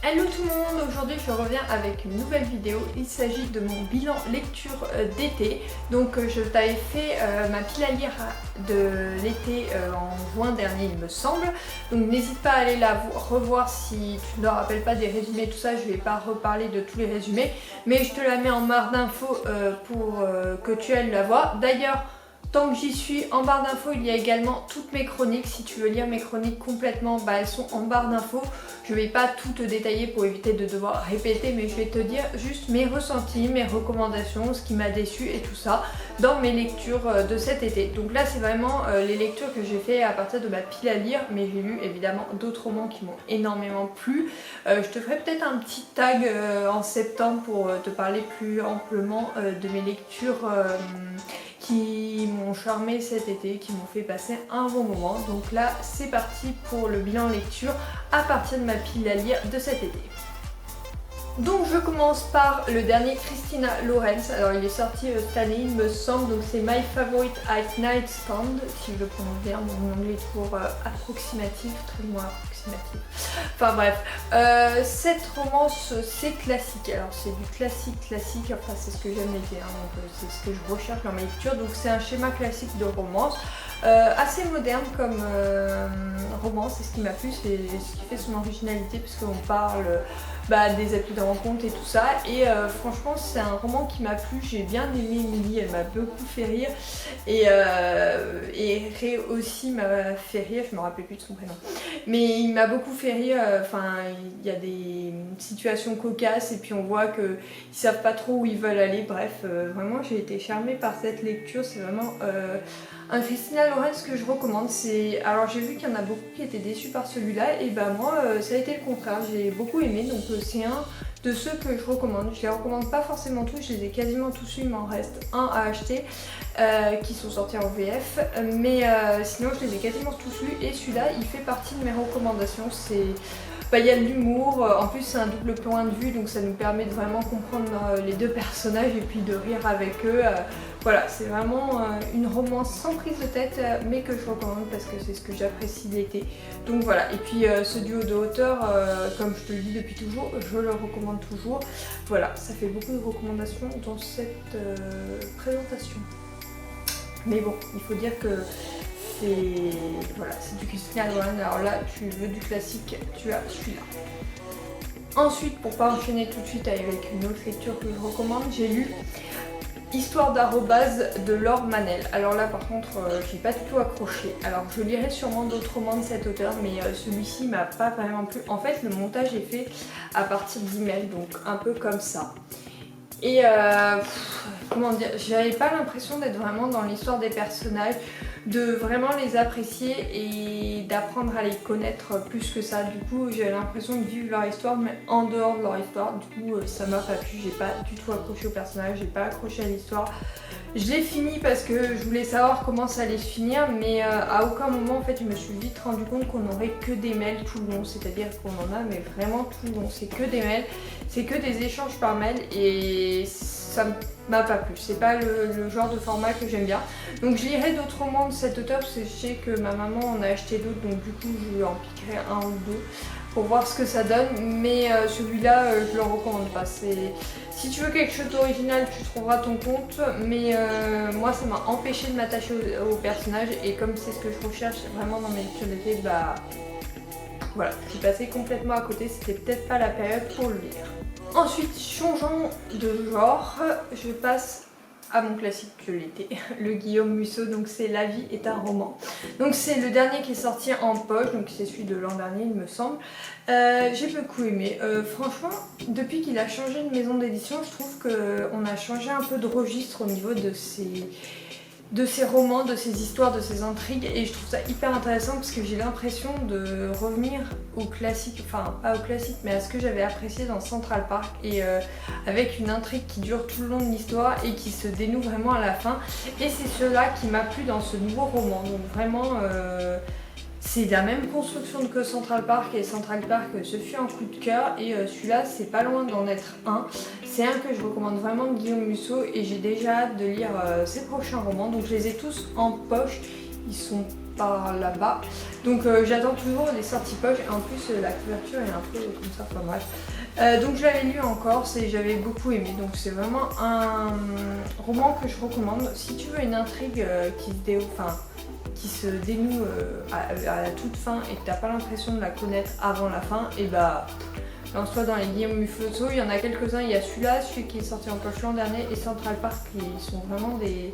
Hello tout le monde, aujourd'hui je reviens avec une nouvelle vidéo. Il s'agit de mon bilan lecture d'été. Donc je t'avais fait ma pile à lire de l'été en juin dernier il me semble. Donc n'hésite pas à aller la revoir si tu ne te rappelles pas des résumés, tout ça. Je vais pas reparler de tous les résumés, mais je te la mets en barre d'infos pour que tu ailles la voir. D'ailleurs, tant que j'y suis, en barre d'infos, il y a également toutes mes chroniques. Si tu veux lire mes chroniques complètement, elles sont en barre d'infos. Je ne vais pas tout te détailler pour éviter de devoir répéter, mais je vais te dire juste mes ressentis, mes recommandations, ce qui m'a déçu et tout ça dans mes lectures de cet été. Donc là, c'est vraiment les lectures que j'ai fait à partir de ma pile à lire, mais j'ai lu évidemment d'autres romans qui m'ont énormément plu. Je te ferai peut-être un petit tag en septembre pour te parler plus amplement de mes lectures qui m'ont charmé cet été, qui m'ont fait passer un bon moment. Donc là, c'est parti pour le bilan lecture à partir de ma pile à lire de cet été. Donc je commence par le dernier Christina Lorenz. Alors il est sorti cette année il me semble, donc c'est My Favorite at Nightstand, si je le prononce bien, mon anglais est toujours approximatif, très moins approximatif. Enfin bref, cette romance c'est classique, alors c'est du classique, enfin c'est ce que j'aime l'été, hein, donc c'est ce que je recherche dans mes lectures. Donc c'est un schéma classique de romance, assez moderne comme romance, c'est ce qui m'a plu, c'est ce qui fait son originalité, parce qu'on parle des applis de rencontre et tout ça, et franchement c'est un roman qui m'a plu. J'ai bien aimé Emily, elle m'a beaucoup fait rire, et Ray aussi m'a fait rire, je me rappelle plus de son prénom, mais il m'a beaucoup fait rire. Enfin il y a des situations cocasses et puis on voit qu'ils savent pas trop où ils veulent aller, bref, vraiment j'ai été charmée par cette lecture. C'est vraiment un Christina Lorenz que je recommande. Alors j'ai vu qu'il y en a beaucoup qui étaient déçus par celui-là, et moi ça a été le contraire, j'ai beaucoup aimé. Donc c'est un de ceux que je recommande. Je les recommande pas forcément tous, je les ai quasiment tous eus, il m'en reste un à acheter qui sont sortis en VF, mais sinon je les ai quasiment tous eus, et celui-là il fait partie de mes recommandations. Il y a de l'humour, en plus c'est un double point de vue, donc ça nous permet de vraiment comprendre les deux personnages et puis de rire avec eux. Voilà, c'est vraiment une romance sans prise de tête, mais que je recommande parce que c'est ce que j'apprécie l'été. Donc voilà, et puis ce duo de auteurs, comme je te le dis depuis toujours, je le recommande toujours. Voilà, ça fait beaucoup de recommandations dans cette présentation. Mais bon, il faut dire que c'est du Christina Lorenz. Alors là, tu veux du classique, tu as celui-là. Ensuite, pour pas enchaîner tout de suite avec une autre lecture que je recommande, j'ai lu Histoire d'arrobase de Laure Manel. Alors là par contre j'ai pas du tout accroché. Alors je lirai sûrement d'autres romans de cet auteur, mais celui-ci m'a pas vraiment plu. En fait le montage est fait à partir d'emails, donc un peu comme ça. Et comment dire, j'avais pas l'impression d'être vraiment dans l'histoire des personnages, de vraiment les apprécier et d'apprendre à les connaître plus que ça. Du coup j'ai l'impression de vivre leur histoire, mais en dehors de leur histoire. Du coup ça m'a pas plu, j'ai pas du tout accroché au personnage, j'ai pas accroché à l'histoire. Je l'ai fini parce que je voulais savoir comment ça allait se finir, mais à aucun moment en fait je me suis vite rendu compte qu'on n'aurait que des mails tout le long. C'est-à-dire qu'on en a mais vraiment tout le long, c'est que des mails, c'est que des échanges par mail, et ça m'a pas plu. C'est pas le genre de format que j'aime bien. Donc je lirai d'autres romans de cet auteur parce que je sais que ma maman en a acheté d'autres, donc du coup je lui en piquerai un ou deux pour voir ce que ça donne, mais celui-là je le recommande pas. Si tu veux quelque chose d'original tu trouveras ton compte, mais moi ça m'a empêché de m'attacher au personnage, et comme c'est ce que je recherche vraiment dans mes lectures d'été, voilà, je suis passée complètement à côté, c'était peut-être pas la période pour le lire. Ensuite, changeons de genre, je passe à mon classique de l'été, le Guillaume Musso. Donc c'est La vie est un roman. Donc c'est le dernier qui est sorti en poche, donc c'est celui de l'an dernier il me semble. J'ai beaucoup aimé. Franchement, depuis qu'il a changé de maison d'édition, je trouve qu'on a changé un peu de registre au niveau de ses romans, de ses histoires, de ses intrigues, et je trouve ça hyper intéressant parce que j'ai l'impression de revenir au classique, enfin pas au classique mais à ce que j'avais apprécié dans Central Park, et avec une intrigue qui dure tout le long de l'histoire et qui se dénoue vraiment à la fin, et c'est cela qui m'a plu dans ce nouveau roman. Donc vraiment c'est la même construction que Central Park, et Central Park ce fut un coup de cœur, et celui-là c'est pas loin d'en être un. C'est un que je recommande vraiment de Guillaume Musso, et j'ai déjà hâte de lire ses prochains romans. Donc je les ai tous en poche, ils sont par là-bas. Donc j'attends toujours les sorties poche et en plus la couverture est un peu comme ça, enfin bref. Donc je l'avais lu encore, j'avais beaucoup aimé, donc c'est vraiment un roman que je recommande. Si tu veux une intrigue qui se dénoue à la toute fin et que t'as pas l'impression de la connaître avant la fin, et bah lance-toi dans les Guillaume Muffetto. Il y en a quelques-uns, il y a celui-là, celui qui est sorti en poche l'an dernier, et Central Park, qui sont vraiment des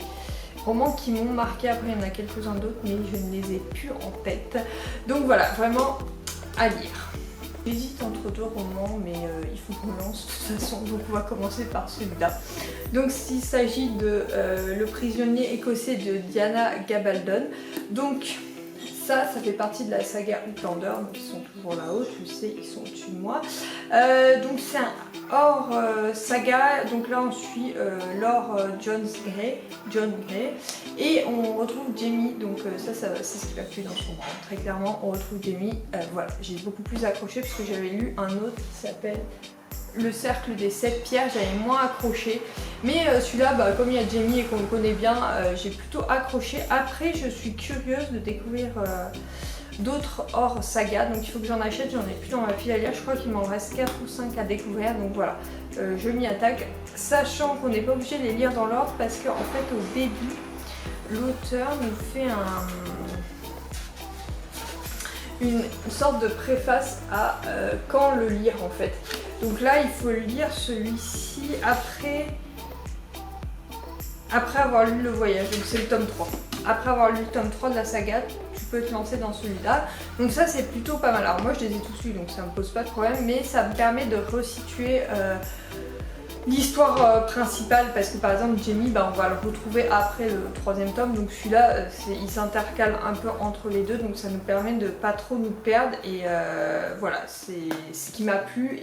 romans qui m'ont marqué. Après il y en a quelques-uns d'autres mais je ne les ai plus en tête. Donc voilà, vraiment à lire. J'hésite entre deux romans mais il faut qu'on lance de toute façon, donc on va commencer par celui-là. Donc il s'agit de Le prisonnier écossais de Diana Gabaldon. Donc ça fait partie de la saga Outlander, donc ils sont toujours là-haut, tu le sais, ils sont au-dessus de moi. Donc c'est un hors saga, donc là on suit Lord John Grey, et on retrouve Jamie, donc ça c'est ce qui m'a plu dans son roman, très clairement on retrouve Jamie. Voilà, j'ai beaucoup plus accroché parce que j'avais lu un autre qui s'appelle Le cercle des 7 pierres, j'avais moins accroché, mais celui-là, comme il y a Jamie et qu'on le connaît bien, j'ai plutôt accroché. Après je suis curieuse de découvrir d'autres hors saga, donc il faut que j'en achète, j'en ai plus dans ma pile à lire, je crois qu'il m'en reste 4 ou 5 à découvrir, donc voilà, je m'y attaque, sachant qu'on n'est pas obligé de les lire dans l'ordre parce qu'en fait au début l'auteur nous fait une sorte de préface à quand le lire en fait. Donc là il faut lire celui-ci après avoir lu Le Voyage, donc c'est le tome 3. Après avoir lu le tome 3 de la saga, tu peux te lancer dans celui-là. Donc ça c'est plutôt pas mal. Alors moi je les ai tous lus donc ça me pose pas de problème, mais ça me permet de resituer l'histoire principale, parce que par exemple Jamie, on va le retrouver après le 3e tome, donc celui-là il s'intercale un peu entre les deux, donc ça nous permet de pas trop nous perdre, et voilà, c'est ce qui m'a plu,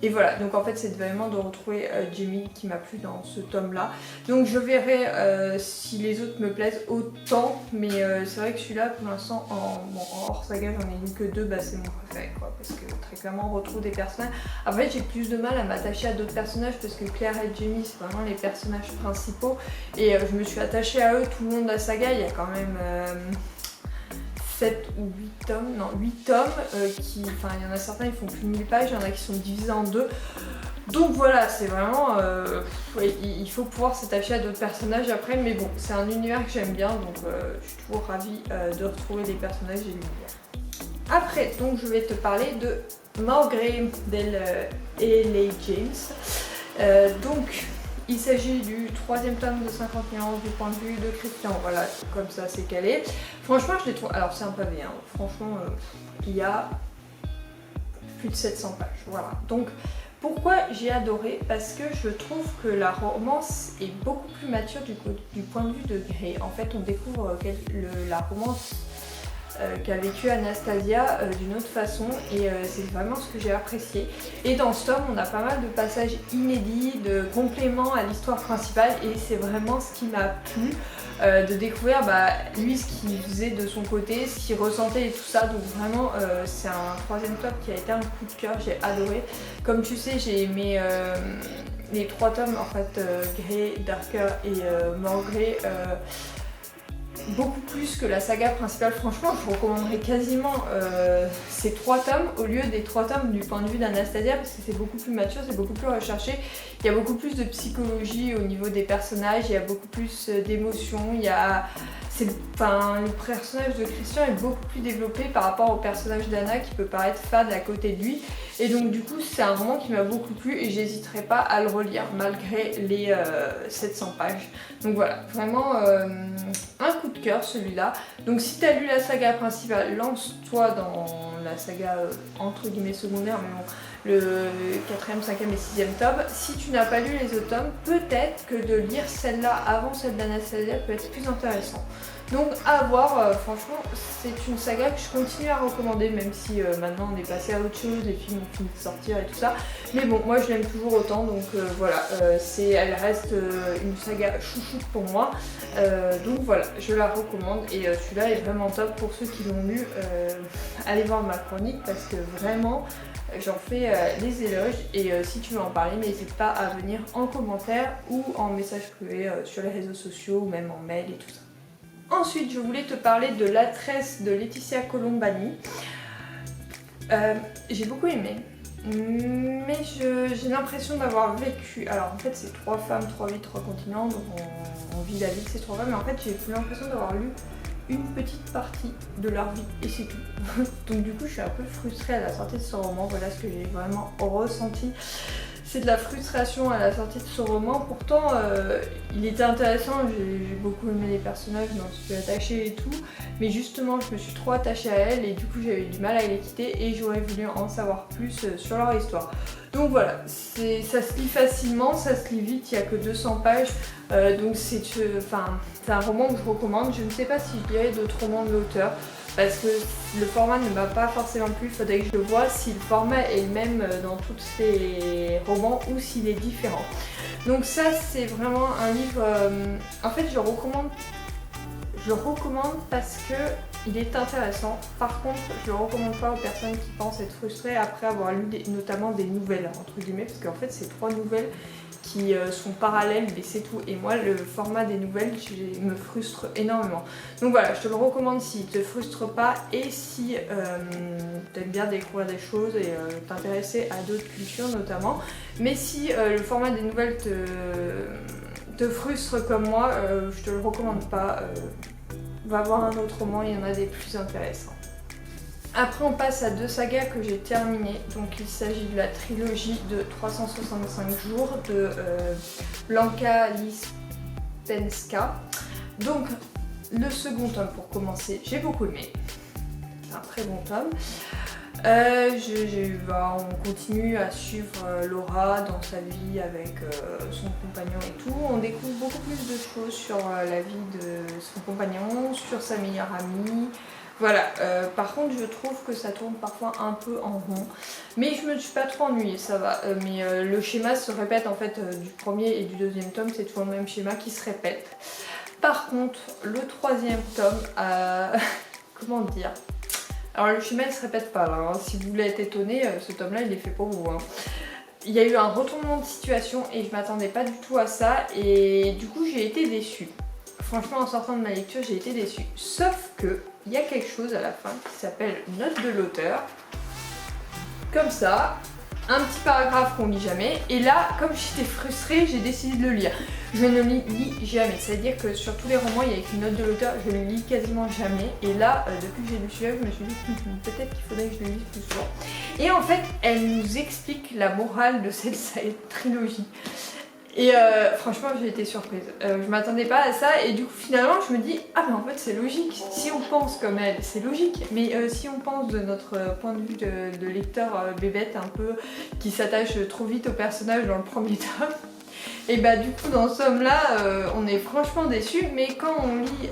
et voilà, donc en fait c'est vraiment de retrouver Jamie qui m'a plu dans ce tome là. Donc je verrai si les autres me plaisent autant, mais c'est vrai que celui-là pour l'instant en hors saga j'en ai lu que 2, c'est mon préféré quoi, parce que très clairement on retrouve des personnages. Après j'ai plus de mal à m'attacher à d'autres personnages parce que Claire et Jamie c'est vraiment les personnages principaux, et je me suis attachée à eux tout le long de la saga. Il y a quand même 7 ou 8 tomes, non 8 tomes, il y en a certains ils font plus de 1000 pages, il y en a qui sont divisés en 2. Donc voilà, c'est vraiment, il faut pouvoir s'attacher à d'autres personnages après, mais bon, c'est un univers que j'aime bien, donc je suis toujours ravie de retrouver les personnages de l'univers. Après, donc je vais te parler de Mowgli d'L.A. James. Donc il s'agit du 3e tome de 50 nuances du point de vue de Christian. Voilà, comme ça c'est calé. Franchement je les trouve, alors c'est un pavé, hein. Franchement il y a plus de 700 pages, voilà. Donc pourquoi j'ai adoré? Parce que je trouve que la romance est beaucoup plus mature du point de vue de Grey. En fait on découvre la romance qu'a vécu Anastasia d'une autre façon, et c'est vraiment ce que j'ai apprécié. Et dans ce tome on a pas mal de passages inédits, de compléments à l'histoire principale, et c'est vraiment ce qui m'a plu, de découvrir lui ce qu'il faisait de son côté, ce qu'il ressentait et tout ça. Donc vraiment c'est un 3e tome qui a été un coup de cœur, j'ai adoré. Comme tu sais j'ai aimé les 3 tomes en fait, Grey, Darker et Mowgli, beaucoup plus que la saga principale. Franchement je recommanderais quasiment ces 3 tomes au lieu des 3 tomes du point de vue d'Anastasia, parce que c'est beaucoup plus mature, c'est beaucoup plus recherché, il y a beaucoup plus de psychologie au niveau des personnages, il y a beaucoup plus d'émotions, le personnage de Christian est beaucoup plus développé par rapport au personnage d'Anna qui peut paraître fade à côté de lui, et donc du coup c'est un roman qui m'a beaucoup plu et j'hésiterai pas à le relire malgré les 700 pages. Donc voilà, vraiment un coup de cœur celui-là. Donc si tu as lu la saga principale, lance-toi dans la saga entre guillemets secondaire, mais bon, le 4e, 5e et 6e tome. Si tu n'as pas lu les autres tomes, peut-être que de lire celle-là avant celle d'Anastasia peut être plus intéressant. Donc à voir, franchement c'est une saga que je continue à recommander, même si maintenant on est passé à autre chose, les films ont fini de sortir et tout ça. Mais bon, moi je l'aime toujours autant, donc voilà, elle reste une saga chouchoute pour moi. Donc voilà, je la recommande, et celui-là est vraiment top pour ceux qui l'ont lu. Allez voir ma chronique parce que vraiment j'en fais les éloges, et si tu veux en parler n'hésite pas à venir en commentaire ou en message privé sur les réseaux sociaux ou même en mail et tout ça. Ensuite, je voulais te parler de La Tresse de Laetitia Colombani. J'ai beaucoup aimé, mais j'ai l'impression d'avoir vécu... Alors en fait c'est 3 femmes, 3 vies, 3 continents, donc on vit la vie de ces 3 femmes, mais en fait j'ai l'impression d'avoir lu une petite partie de leur vie et c'est tout. Donc du coup je suis un peu frustrée à la sortie de ce roman, voilà ce que j'ai vraiment ressenti. C'est de la frustration à la sortie de ce roman, pourtant il était intéressant, j'ai beaucoup aimé les personnages, je m'en suis attachée et tout, mais justement je me suis trop attachée à elles et du coup j'avais du mal à les quitter et j'aurais voulu en savoir plus sur leur histoire. Donc voilà, ça se lit facilement, ça se lit vite, il n'y a que 200 pages, donc c'est un roman que je recommande. Je ne sais pas si je lirai d'autres romans de l'auteur, parce que le format ne m'a pas forcément plu, il faudrait que je le voie si le format est le même dans tous ces romans ou s'il est différent. Donc ça c'est vraiment un livre, en fait je recommande parce que il est intéressant. Par contre je le recommande pas aux personnes qui pensent être frustrées après avoir lu notamment des nouvelles entre guillemets, parce qu'en fait c'est 3 nouvelles qui sont parallèles mais c'est tout, et moi le format des nouvelles me frustre énormément. Donc voilà, je te le recommande s'il te frustre pas et si t'aimes bien découvrir des choses et t'intéresser à d'autres cultures notamment, mais si le format des nouvelles te frustre comme moi, je te le recommande pas, va voir un autre roman, il y en a des plus intéressants. Après on passe à 2 sagas que j'ai terminées, donc il s'agit de la trilogie de 365 jours de Blanka Lispenska. Donc le second tome pour commencer, j'ai beaucoup aimé, c'est un très bon tome. On continue à suivre Laura dans sa vie avec son compagnon et tout. On découvre beaucoup plus de choses sur la vie de son compagnon, sur sa meilleure amie. Voilà, par contre je trouve que ça tourne parfois un peu en rond, mais je me suis pas trop ennuyée, ça va, mais le schéma se répète en fait du premier et du deuxième tome, c'est toujours le même schéma qui se répète. Par contre, le troisième tome, comment dire, alors le schéma il se répète pas là, hein. Si vous voulez être étonné, ce tome là il est fait pour vous, hein. Il y a eu un retournement de situation et je m'attendais pas du tout à ça et du coup j'ai été déçue. Franchement en sortant de ma lecture j'ai été déçue, sauf que il y a quelque chose à la fin qui s'appelle note de l'auteur, comme ça, un petit paragraphe qu'on lit jamais, et là comme j'étais frustrée j'ai décidé de le lire. Je ne lis jamais, c'est à dire que sur tous les romans il y a écrit note de l'auteur, je ne lis quasiment jamais, et là depuis que j'ai lu celui-là je me suis dit peut-être qu'il faudrait que je le lise plus souvent. Et en fait elle nous explique la morale de cette trilogie. Et franchement j'ai été surprise, je m'attendais pas à ça et du coup finalement je me dis ah mais en fait c'est logique, si on pense comme elle c'est logique, mais si on pense de notre point de vue de lecteur bébête un peu qui s'attache trop vite au personnage dans le premier tome, et bah du coup dans ce tome là on est franchement déçu, mais quand on lit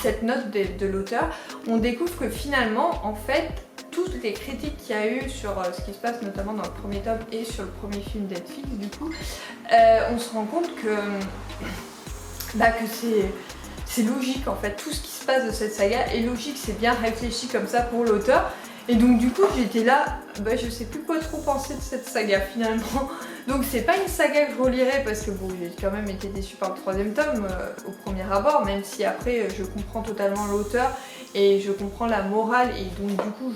cette note de l'auteur on découvre que finalement en fait toutes les critiques qu'il y a eu sur ce qui se passe notamment dans le premier tome et sur le premier film Netflix du coup, on se rend compte que c'est logique en fait, tout ce qui se passe de cette saga est logique, c'est bien réfléchi comme ça pour l'auteur. Et donc du coup j'étais là, je sais plus quoi trop penser de cette saga finalement. Donc c'est pas une saga que je relirai parce que bon j'ai quand même été déçue par le troisième tome au premier abord, même si après je comprends totalement l'auteur et je comprends la morale et donc du coup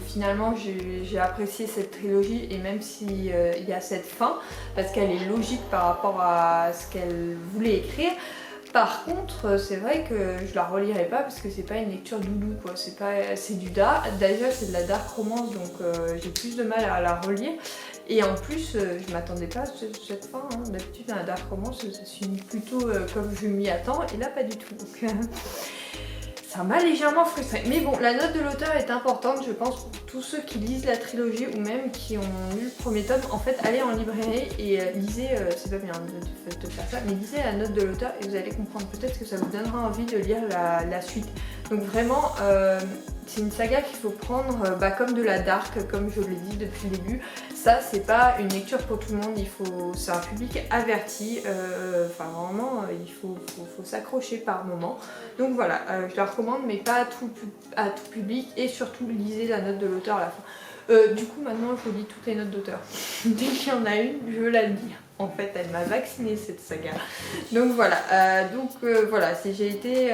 finalement j'ai apprécié cette trilogie, et même s'il y a cette fin parce qu'elle est logique par rapport à ce qu'elle voulait écrire. Par contre, c'est vrai que je la relirai pas parce que c'est pas une lecture doudou quoi, c'est du dark, déjà c'est de la dark romance donc j'ai plus de mal à la relire. Et en plus, je m'attendais pas à cette fin, hein. D'habitude dans la dark romance ça se finit plutôt comme je m'y attends et là pas du tout. Donc, ça m'a légèrement frustrée. Mais bon, la note de l'auteur est importante, je pense, pour tous ceux qui lisent la trilogie ou même qui ont lu le premier tome. En fait, allez en librairie et lisez, c'est pas bien de faire ça, mais lisez la note de l'auteur et vous allez comprendre. Peut-être que ça vous donnera envie de lire la suite. Donc vraiment, c'est une saga qu'il faut prendre comme de la dark, comme je l'ai dit depuis le début. Ça, c'est pas une lecture pour tout le monde, c'est un public averti, vraiment, il faut s'accrocher par moment. Donc voilà, je la recommande, mais pas à tout public, et surtout lisez la note de l'auteur à la fin. Du coup, maintenant, je lis toutes les notes d'auteur. Dès qu'il y en a une, je la lis. En fait, elle m'a vaccinée cette saga. Donc voilà, voilà, j'ai été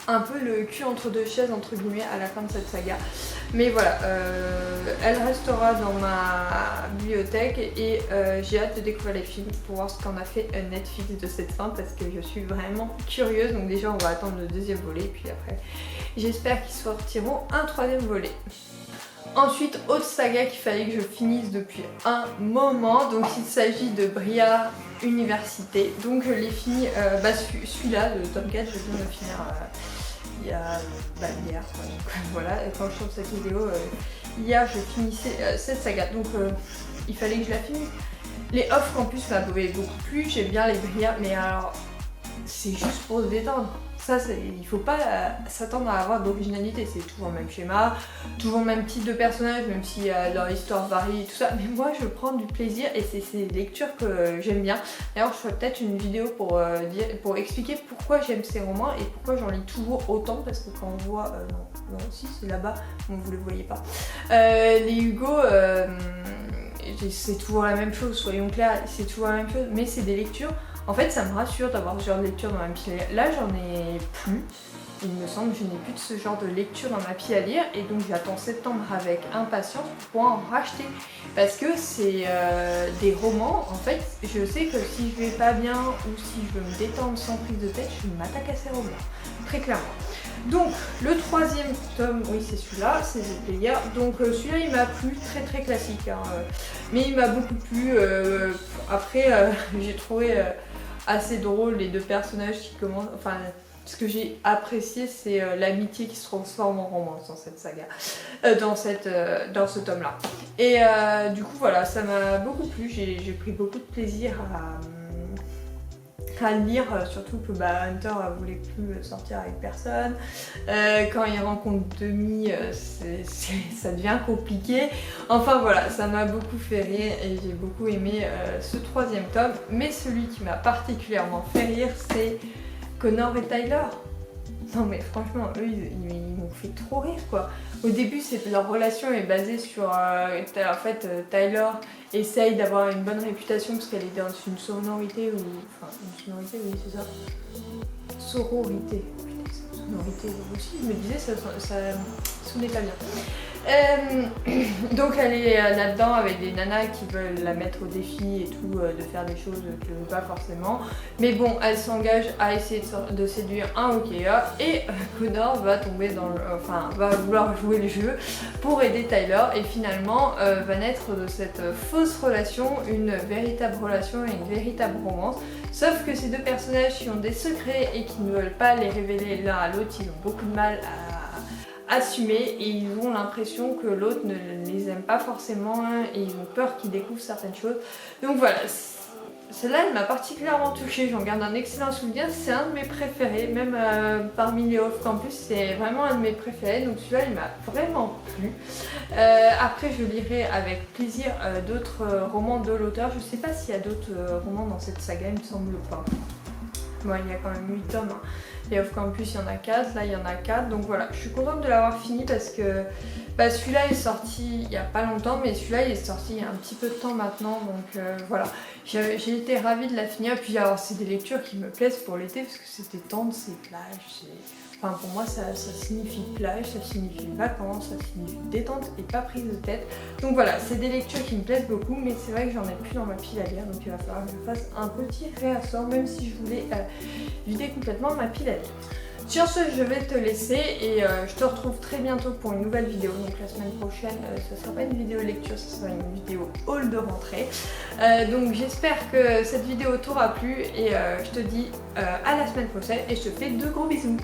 un peu le cul entre deux chaises entre guillemets à la fin de cette saga. Mais voilà, elle restera dans ma bibliothèque et j'ai hâte de découvrir les films pour voir ce qu'en a fait Netflix de cette fin parce que je suis vraiment curieuse. Donc déjà on va attendre le deuxième volet et puis après j'espère qu'ils sortiront un troisième volet. Ensuite, autre saga qu'il fallait que je finisse depuis un moment, donc il s'agit de Briar Université. Donc je l'ai fini, celui-là, le tome 4, je viens de le finir il y a hier. Donc voilà, et quand je tourne cette vidéo, hier je finissais cette saga, donc il fallait que je la finisse. Les off-campus m'avaient beaucoup plu, j'aime bien les Briar, mais alors c'est juste pour se détendre. Ça, il faut pas s'attendre à avoir d'originalité, c'est toujours le même schéma, toujours le même type de personnage, même si leur histoire varie et tout ça. Mais moi, je prends du plaisir et c'est ces lectures que j'aime bien. D'ailleurs, je ferai peut-être une vidéo pour expliquer pourquoi j'aime ces romans et pourquoi j'en lis toujours autant. Parce que quand on voit... non, si, c'est là-bas, bon, vous le voyez pas. Les Hugo... c'est toujours la même chose, soyons clairs, c'est toujours la même chose, mais c'est des lectures. En fait, ça me rassure d'avoir ce genre de lecture dans ma pile à lire. Là, j'en ai plus. Il me semble que je n'ai plus de ce genre de lecture dans ma pile à lire. Et donc, j'attends septembre avec impatience pour pouvoir en racheter. Parce que c'est des romans. En fait, je sais que si je vais pas bien ou si je veux me détendre sans prise de tête, je m'attaque à ces romans. Très clairement. Donc, le troisième tome, oui, c'est celui-là, c'est The Player. Donc, celui-là, il m'a plu, très très classique. Hein, mais il m'a beaucoup plu. Après, j'ai trouvé... assez drôle les deux personnages qui commencent, enfin ce que j'ai apprécié c'est l'amitié qui se transforme en romance dans cette saga, dans ce tome là. Et du coup voilà, ça m'a beaucoup plu, j'ai pris beaucoup de plaisir à le lire, surtout que Hunter voulait plus sortir avec personne. Quand il rencontre Demi, ça devient compliqué. Enfin voilà, ça m'a beaucoup fait rire et j'ai beaucoup aimé ce troisième tome. Mais celui qui m'a particulièrement fait rire, c'est Connor et Tyler. Non mais franchement, eux, ils m'ont fait trop rire quoi. Au début, leur relation est basée sur... en fait, Tyler essaye d'avoir une bonne réputation parce qu'elle est dans une sonorité ou... Enfin, une sonorité, oui, c'est ça. Sororité. Sonorité aussi, je me disais, ça sonnait pas bien. Donc elle est là-dedans avec des nanas qui veulent la mettre au défi et tout, de faire des choses qu'elle ne veut pas forcément. Mais bon, elle s'engage à essayer de séduire un hockeyeur et Connor va tomber dans va vouloir jouer le jeu pour aider Tyler et finalement va naître de cette fausse relation une véritable relation et une véritable romance. Sauf que ces deux personnages qui ont des secrets et qui ne veulent pas les révéler l'un à l'autre, ils ont beaucoup de mal à assumer et ils ont l'impression que l'autre ne les aime pas forcément et ils ont peur qu'ils découvrent certaines choses. Donc voilà, celle-là elle m'a particulièrement touchée, j'en garde un excellent souvenir, c'est un de mes préférés, même parmi les off-campus, c'est vraiment un de mes préférés, donc celui-là il m'a vraiment plu. Après je lirai avec plaisir d'autres romans de l'auteur, je sais pas s'il y a d'autres romans dans cette saga, il me semble pas. Bon, il y a quand même 8 tomes, hein. Et off-campus il y en a 4, là il y en a 4, donc voilà, je suis contente de l'avoir fini parce que celui-là est sorti il n'y a pas longtemps, mais celui-là il est sorti il y a un petit peu de temps maintenant, donc voilà, j'ai été ravie de la finir. Puis alors c'est des lectures qui me plaisent pour l'été parce que c'est détente, c'est plage, enfin pour moi ça signifie plage, ça signifie vacances, ça signifie détente et pas prise de tête. Donc voilà, c'est des lectures qui me plaisent beaucoup, mais c'est vrai que j'en ai plus dans ma pile à lire, donc il va falloir que je fasse un petit réassort, même si je voulais vider complètement ma pile à lire. Sur ce, je vais te laisser et je te retrouve très bientôt pour une nouvelle vidéo. Donc la semaine prochaine, ce ne sera pas une vidéo lecture, ce sera une vidéo haul de rentrée. Donc j'espère que cette vidéo t'aura plu et je te dis à la semaine prochaine et je te fais de gros bisous.